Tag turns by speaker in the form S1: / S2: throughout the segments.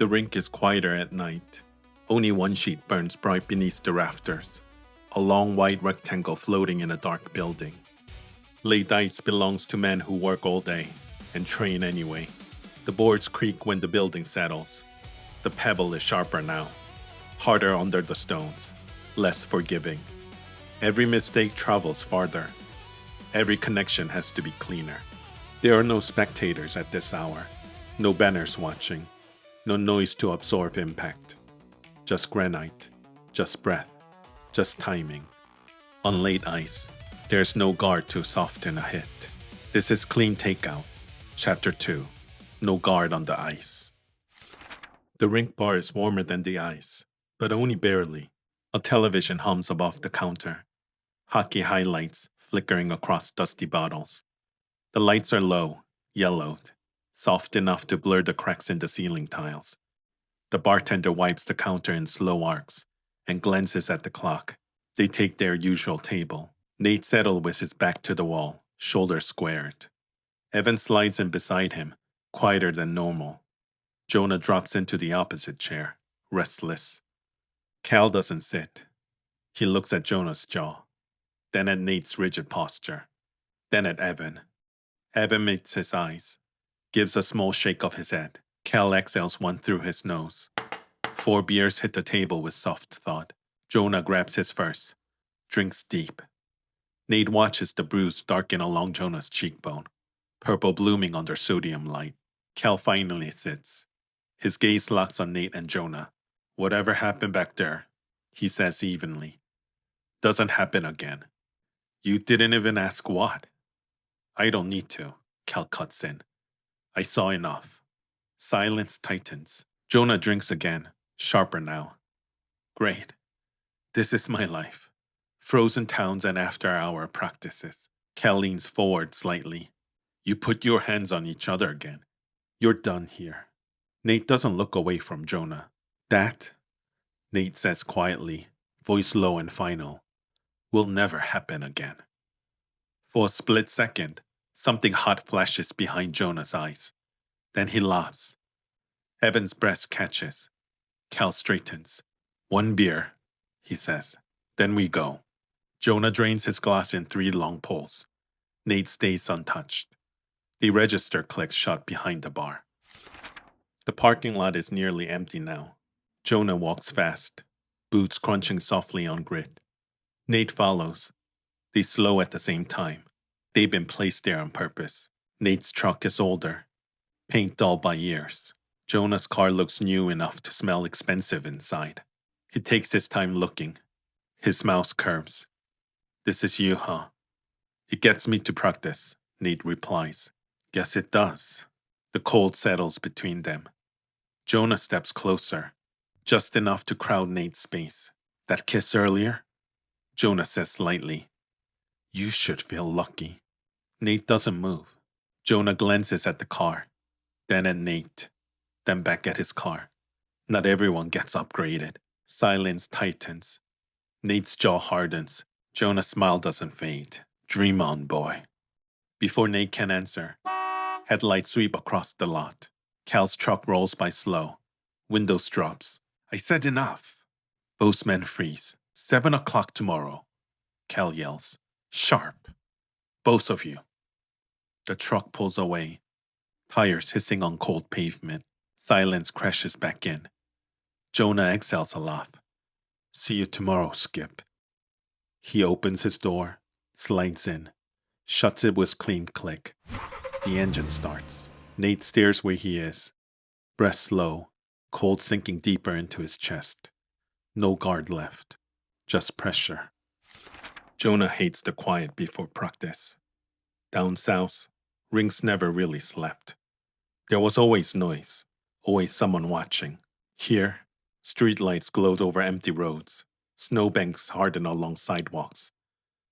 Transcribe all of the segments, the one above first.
S1: The rink is quieter at night. Only one sheet burns bright beneath the rafters, a long white rectangle floating in a dark building. Late ice belongs to men who work all day and train anyway. The boards creak when the building settles. The pebble is sharper now, harder under the stones, less forgiving. Every mistake travels farther. Every connection has to be cleaner. There are no spectators at this hour, no banners watching, no noise to absorb impact. Just granite, just breath, just timing. On late ice, there's no guard to soften a hit. This is Clean Takeout, Chapter 2, No Guard on the Ice. The rink bar is warmer than the ice, but only barely. A television hums above the counter. Hockey highlights flickering across dusty bottles. The lights are low, yellowed, soft enough to blur the cracks in the ceiling tiles. The bartender wipes the counter in slow arcs and glances at the clock. They take their usual table. Nate settled with his back to the wall, shoulders squared. Evan slides in beside him, quieter than normal. Jonah drops into the opposite chair, restless. Cal doesn't sit. He looks at Jonah's jaw, then at Nate's rigid posture, then at Evan. Evan meets his eyes, gives a small shake of his head. Cal exhales one through his nose. 4 beers hit the table with soft thud. Jonah grabs his first, drinks deep. Nate watches the bruise darken along Jonah's cheekbone, purple blooming under sodium light. Cal finally sits. His gaze locks on Nate and Jonah. Whatever happened back there, he says evenly, doesn't happen again. You didn't even ask what. I don't need to, Cal cuts in. I saw enough. Silence tightens. Jonah drinks again, sharper now. Great. This is my life. Frozen towns and after-hour practices. Cal leans forward slightly. You put your hands on each other again. You're done here. Nate doesn't look away from Jonah. That, Nate says quietly, voice low and final, will never happen again. For a split second, something hot flashes behind Jonah's eyes. Then he laughs. Evan's breast catches. Cal straightens. 1 beer, he says. Then we go. Jonah drains his glass in 3 long pulls. Nate stays untouched. The register clicks shut behind the bar. The parking lot is nearly empty now. Jonah walks fast, boots crunching softly on grit. Nate follows. They slow at the same time. They've been placed there on purpose. Nate's truck is older, paint dull by years. Jonah's car looks new enough to smell expensive inside. He takes his time looking. His mouth curves. This is you, huh? It gets me to practice, Nate replies. Guess it does. The cold settles between them. Jonah steps closer, just enough to crowd Nate's space. That kiss earlier? Jonah says lightly. You should feel lucky. Nate doesn't move. Jonah glances at the car, then at Nate, then back at his car. Not everyone gets upgraded. Silence tightens. Nate's jaw hardens. Jonah's smile doesn't fade. Dream on, boy. Before Nate can answer, headlights sweep across the lot. Cal's truck rolls by slow. Windows drops. I said enough. Both men freeze. 7 o'clock tomorrow. Cal yells. Sharp. Both of you. The truck pulls away. Tires hissing on cold pavement. Silence crashes back in. Jonah exhales a laugh. See you tomorrow, Skip. He opens his door, slides in, shuts it with clean click. The engine starts. Nate stares where he is. Breath slow, cold sinking deeper into his chest. No guard left, just pressure. Jonah hates the quiet before practice. Down south, rinks never really slept. There was always noise, always someone watching. Here, streetlights glowed over empty roads. Snowbanks hardened along sidewalks.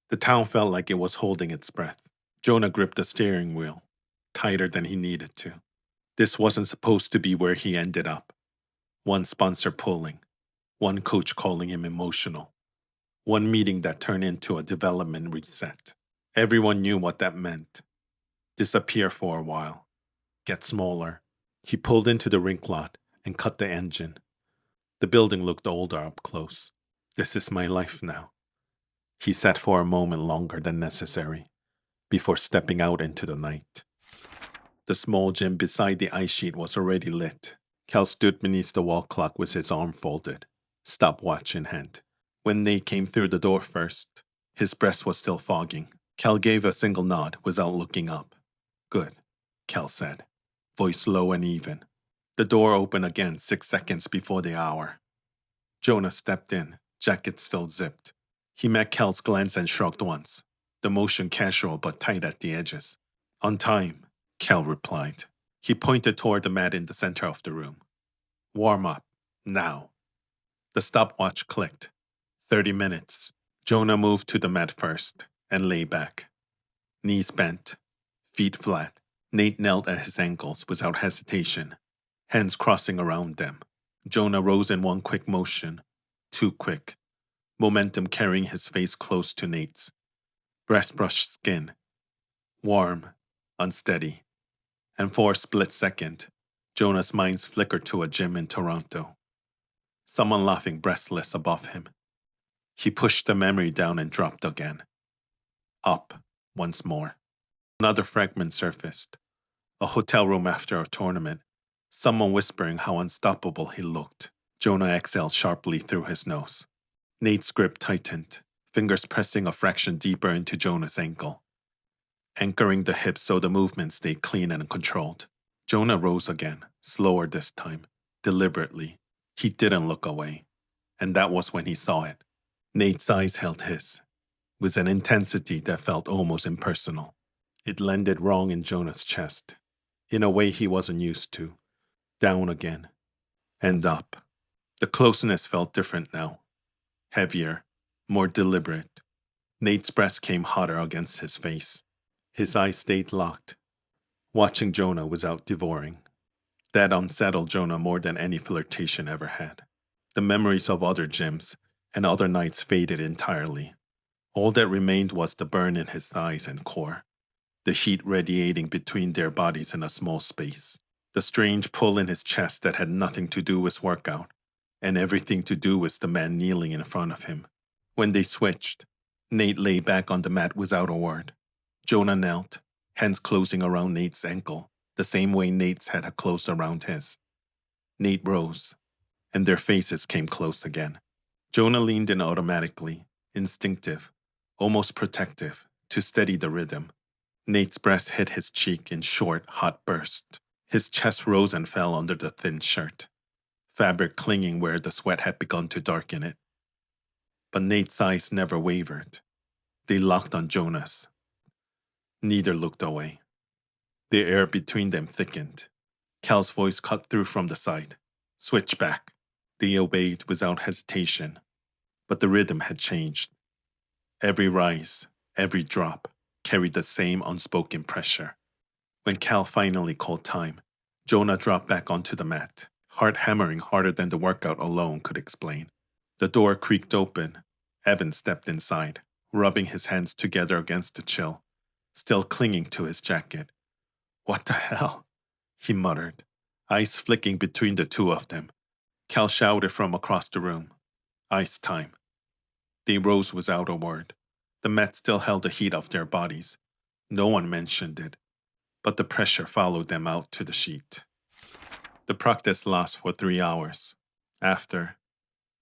S1: The town felt like it was holding its breath. Jonah gripped the steering wheel, tighter than he needed to. This wasn't supposed to be where he ended up. One sponsor pulling, one coach calling him emotional, one meeting that turned into a development reset. Everyone knew what that meant. Disappear for a while, get smaller. He pulled into the rink lot, and cut the engine. The building looked older up close. This is my life now. He sat for a moment longer than necessary, before stepping out into the night. The small gym beside the ice sheet was already lit. Cal stood beneath the wall clock with his arm folded, stopwatch in hand. When Nate came through the door first, his breath was still fogging. Cal gave a single nod without looking up. Good, Cal said, voice low and even. The door opened again 6 seconds before the hour. Jonah stepped in, jacket still zipped. He met Cal's glance and shrugged once, the motion casual but tight at the edges. On time, Cal replied. He pointed toward the mat in the center of the room. Warm up, now. The stopwatch clicked. 30 minutes. Jonah moved to the mat first and lay back. Knees bent, feet flat. Nate knelt at his ankles without hesitation, hands crossing around them. Jonah rose in one quick motion, too quick, momentum carrying his face close to Nate's. Breast-brushed skin, warm, unsteady. And for a split second, Jonah's mind flickered to a gym in Toronto. Someone laughing breathless above him. He pushed the memory down and dropped again. Up, once more. Another fragment surfaced. A hotel room after a tournament. Someone whispering how unstoppable he looked. Jonah exhaled sharply through his nose. Nate's grip tightened, fingers pressing a fraction deeper into Jonah's ankle, anchoring the hips so the movement stayed clean and controlled. Jonah rose again, slower this time, deliberately. He didn't look away, and that was when he saw it. Nate's eyes held his, with an intensity that felt almost impersonal. It landed wrong in Jonah's chest, in a way he wasn't used to. Down again, and up. The closeness felt different now. Heavier, more deliberate. Nate's breast came hotter against his face. His eyes stayed locked, watching Jonah without devouring. That unsettled Jonah more than any flirtation ever had. The memories of other gyms and other nights faded entirely. All that remained was the burn in his thighs and core, the heat radiating between their bodies in a small space, the strange pull in his chest that had nothing to do with workout, and everything to do with the man kneeling in front of him. When they switched, Nate lay back on the mat without a word. Jonah knelt, hands closing around Nate's ankle, the same way Nate's had closed around his. Nate rose, and their faces came close again. Jonah leaned in automatically, instinctive, almost protective, to steady the rhythm. Nate's breast hit his cheek in short, hot bursts. His chest rose and fell under the thin shirt, fabric clinging where the sweat had begun to darken it. But Nate's eyes never wavered. They locked on Jonah's. Neither looked away. The air between them thickened. Cal's voice cut through from the side. Switch back. They obeyed without hesitation. But the rhythm had changed. Every rise, every drop, carried the same unspoken pressure. When Cal finally called time, Jonah dropped back onto the mat, heart hammering harder than the workout alone could explain. The door creaked open. Evan stepped inside, rubbing his hands together against the chill, still clinging to his jacket. What the hell? He muttered, eyes flicking between the two of them. Cal shouted from across the room. Ice time. They rose without a word. The mat still held the heat of their bodies. No one mentioned it, but the pressure followed them out to the sheet. The practice lasts for 3 hours. After,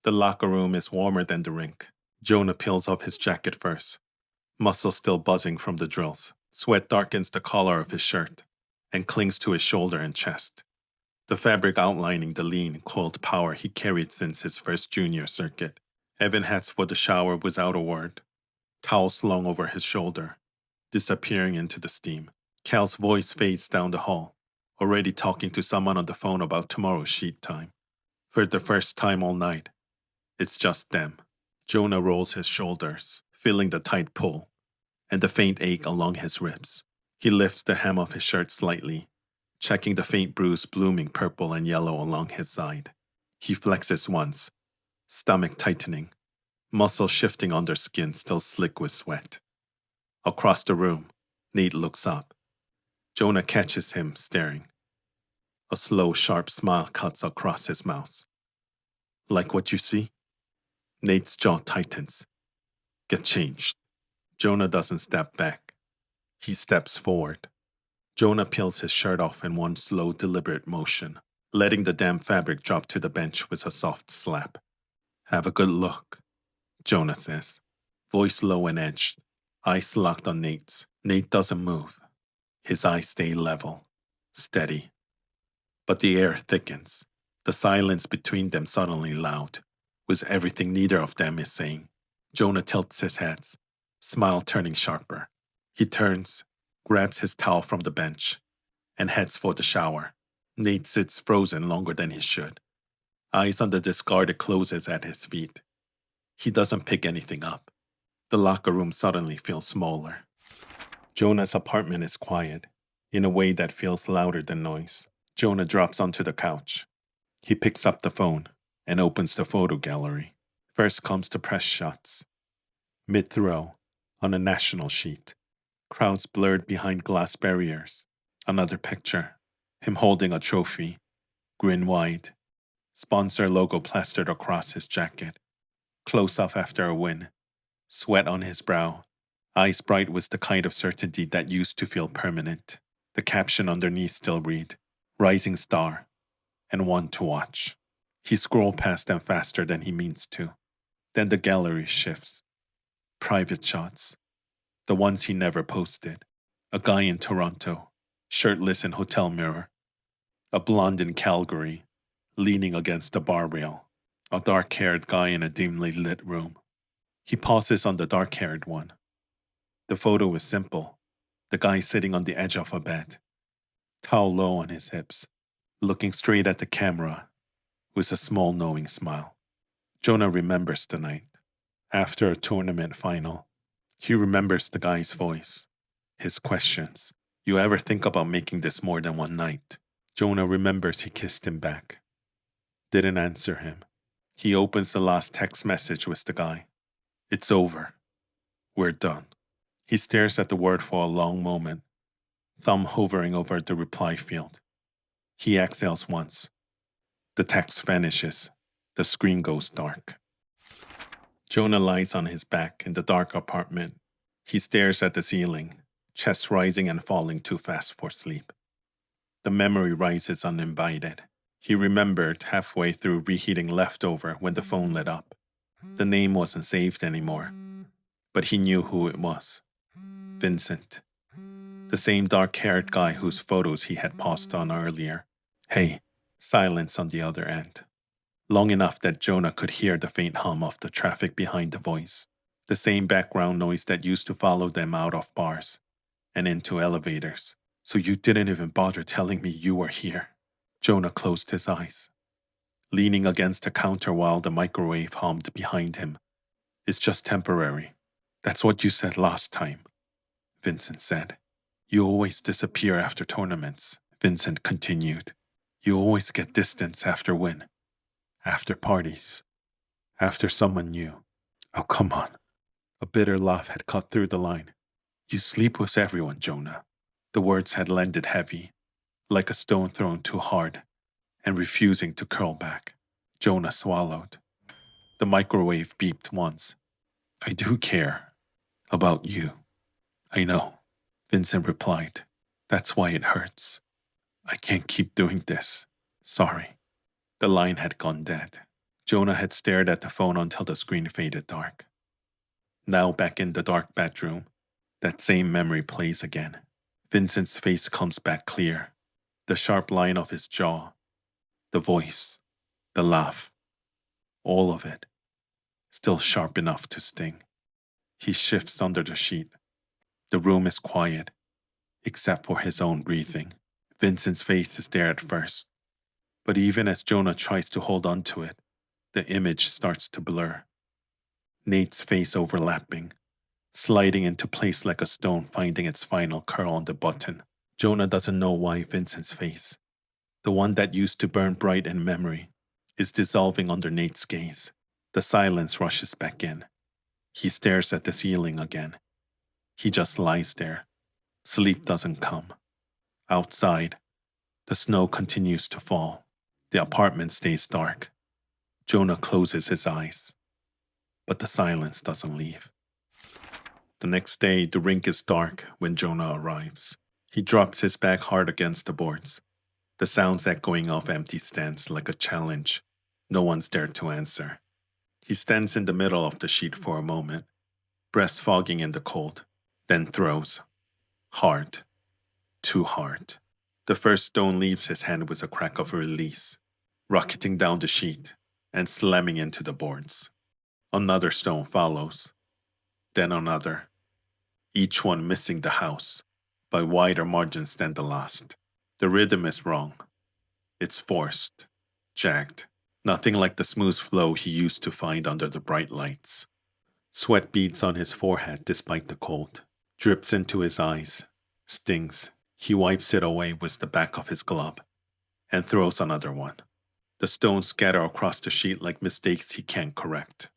S1: the locker room is warmer than the rink. Jonah peels off his jacket first, muscles still buzzing from the drills. Sweat darkens the collar of his shirt and clings to his shoulder and chest, the fabric outlining the lean, coiled power he carried since his first junior circuit. Evan heads for the shower without a word, towel slung over his shoulder, disappearing into the steam. Cal's voice fades down the hall, already talking to someone on the phone about tomorrow's sheet time. For the first time all night, it's just them. Jonah rolls his shoulders, feeling the tight pull, and the faint ache along his ribs. He lifts the hem of his shirt slightly, checking the faint bruise blooming purple and yellow along his side. He flexes once, stomach tightening, muscles shifting under skin still slick with sweat. Across the room, Nate looks up. Jonah catches him staring. A slow, sharp smile cuts across his mouth. Like what you see? Nate's jaw tightens. Get changed. Jonah doesn't step back. He steps forward. Jonah peels his shirt off in one slow, deliberate motion, letting the damp fabric drop to the bench with a soft slap. Have a good look, Jonah says, voice low and edged, eyes locked on Nate's. Nate doesn't move. His eyes stay level, steady. But the air thickens, the silence between them suddenly loud, with everything neither of them is saying. Jonah tilts his head, smile turning sharper. He turns, grabs his towel from the bench, and heads for the shower. Nate sits frozen longer than he should, eyes on the discarded clothes at his feet. He doesn't pick anything up. The locker room suddenly feels smaller. Jonah's apartment is quiet, in a way that feels louder than noise. Jonah drops onto the couch. He picks up the phone and opens the photo gallery. First comes the press shots. Mid-throw, on a national sheet. Crowds blurred behind glass barriers. Another picture. Him holding a trophy. Grin wide. Sponsor logo plastered across his jacket. Close up after a win. Sweat on his brow. Eyes bright with the kind of certainty that used to feel permanent. The caption underneath still read, Rising Star, and One to Watch. He scrolls past them faster than he means to. Then the gallery shifts. Private shots. The ones he never posted. A guy in Toronto, shirtless in hotel mirror. A blonde in Calgary, leaning against a bar rail. A dark-haired guy in a dimly lit room. He pauses on the dark-haired one. The photo is simple. The guy sitting on the edge of a bed, towel low on his hips, looking straight at the camera with a small knowing smile. Jonah remembers the night. After a tournament final, he remembers the guy's voice, his questions. You ever think about making this more than one night? Jonah remembers he kissed him back. Didn't answer him. He opens the last text message with the guy. It's over. We're done. He stares at the word for a long moment, thumb hovering over the reply field. He exhales once. The text vanishes. The screen goes dark. Jonah lies on his back in the dark apartment. He stares at the ceiling, chest rising and falling too fast for sleep. The memory rises uninvited. He remembered halfway through reheating leftover when the phone lit up. The name wasn't saved anymore, but he knew who it was. Vincent. The same dark-haired guy whose photos he had paused on earlier. Hey, silence on the other end. Long enough that Jonah could hear the faint hum of the traffic behind the voice. The same background noise that used to follow them out of bars and into elevators. So you didn't even bother telling me you were here. Jonah closed his eyes, leaning against the counter while the microwave hummed behind him. It's just temporary. That's what you said last time, Vincent said. You always disappear after tournaments, Vincent continued. You always get distance after win, after parties, after someone new. Oh, come on. A bitter laugh had cut through the line. You sleep with everyone, Jonah. The words had landed heavy, like a stone thrown too hard, and refusing to curl back. Jonah swallowed. The microwave beeped once. I do care about you. I know, Vincent replied. That's why it hurts. I can't keep doing this. Sorry. The line had gone dead. Jonah had stared at the phone until the screen faded dark. Now back in the dark bedroom, that same memory plays again. Vincent's face comes back clear. The sharp line of his jaw, the voice, the laugh, all of it, still sharp enough to sting. He shifts under the sheet. The room is quiet, except for his own breathing. Vincent's face is there at first, but even as Jonah tries to hold on to it, the image starts to blur. Nate's face overlapping, sliding into place like a stone finding its final curl on the button. Jonah doesn't know why Vincent's face, the one that used to burn bright in memory, is dissolving under Nate's gaze. The silence rushes back in. He stares at the ceiling again. He just lies there. Sleep doesn't come. Outside, The snow continues to fall. The apartment stays dark. Jonah closes his eyes, but the silence doesn't leave. The next day, the rink is dark when Jonah arrives. He drops his back hard against the boards, the sounds echoing off empty stands like a challenge no one's dared to answer. He stands in the middle of the sheet for a moment, breast fogging in the cold, then throws. Hard. Too hard. The first stone leaves his hand with a crack of release, rocketing down the sheet and slamming into the boards. Another stone follows, then another, each one missing the house by wider margins than the last. The rhythm is wrong. It's forced, jagged, nothing like the smooth flow he used to find under the bright lights. Sweat beads on his forehead despite the cold, drips into his eyes, stings. He wipes it away with the back of his glove and throws another one. The stones scatter across the sheet like mistakes he can't correct.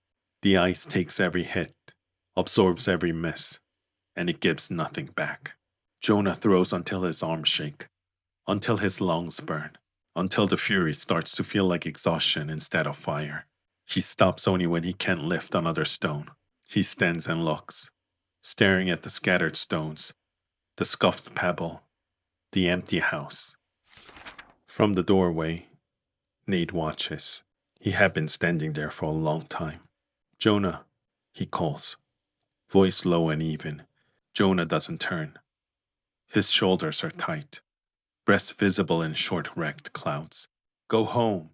S1: The ice takes every hit, absorbs every miss, and it gives nothing back. Jonah throws until his arms shake, until his lungs burn, until the fury starts to feel like exhaustion instead of fire. He stops only when he can't lift another stone. He stands and looks, staring at the scattered stones, the scuffed pebble, the empty house. From the doorway, Nate watches. He had been standing there for a long time. Jonah, he calls, voice low and even. Jonah doesn't turn. His shoulders are tight, breasts visible in short wrecked clouds. Go home.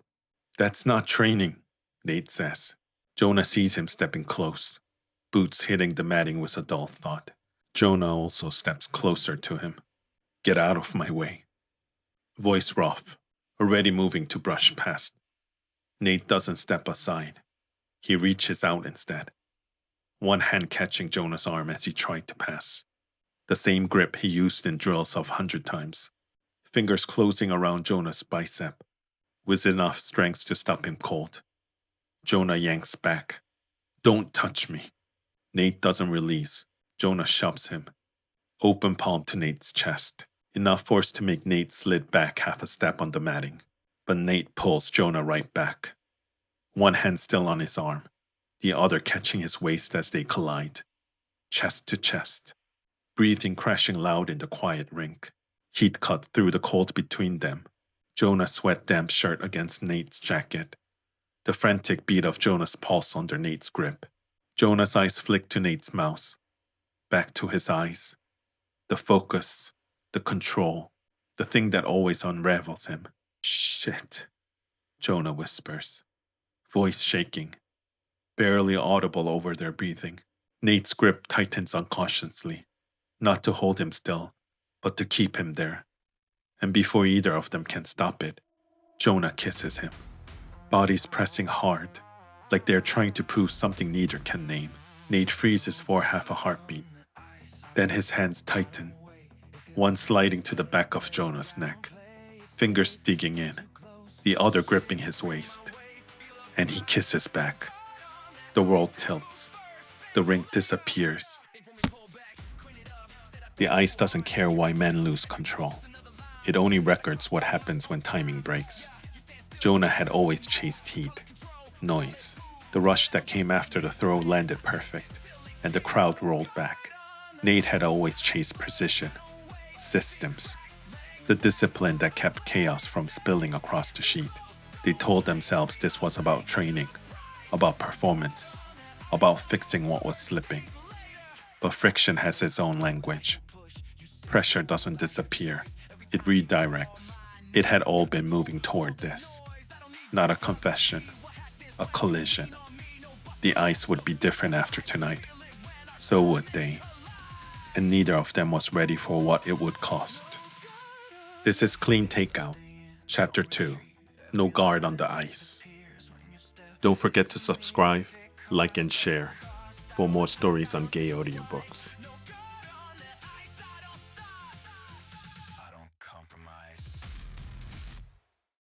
S1: That's not training, Nate says. Jonah sees him stepping close, boots hitting the matting with a dull thud. Jonah also steps closer to him. Get out of my way. Voice rough, already moving to brush past. Nate doesn't step aside. He reaches out instead, one hand catching Jonah's arm as he tried to pass. The same grip he used in drills 100 times. Fingers closing around Jonah's bicep, with enough strength to stop him cold. Jonah yanks back. Don't touch me. Nate doesn't release. Jonah shoves him, open palm to Nate's chest. Enough force to make Nate slid back half a step on the matting. But Nate pulls Jonah right back. One hand still on his arm, the other catching his waist as they collide. Chest to chest, breathing crashing loud in the quiet rink. Heat cut through the cold between them. Jonah's sweat-damp shirt against Nate's jacket. The frantic beat of Jonah's pulse under Nate's grip. Jonah's eyes flick to Nate's mouth. Back to his eyes. The focus, the control, the thing that always unravels him. Shit, Jonah whispers, voice shaking, barely audible over their breathing. Nate's grip tightens unconsciously, not to hold him still, but to keep him there. And before either of them can stop it, Jonah kisses him, bodies pressing hard, like they're trying to prove something neither can name. Nate freezes for half a heartbeat. Then his hands tighten, one sliding to the back of Jonah's neck, fingers digging in, the other gripping his waist. And he kisses back. The world tilts. The rink disappears. The ice doesn't care why men lose control. It only records what happens when timing breaks. Jonah had always chased heat, noise. The rush that came after the throw landed perfect, and the crowd rolled back. Nate had always chased precision, systems, the discipline that kept chaos from spilling across the sheet. They told themselves this was about training, about performance, about fixing what was slipping. But friction has its own language. Pressure doesn't disappear, it redirects. It had all been moving toward this. Not a confession, a collision. The ice would be different after tonight. So would they. And neither of them was ready for what it would cost. This is Clean Takeout, Chapter 2, No Guard on the Ice. Don't forget to subscribe, like, and share for more stories on gay audiobooks.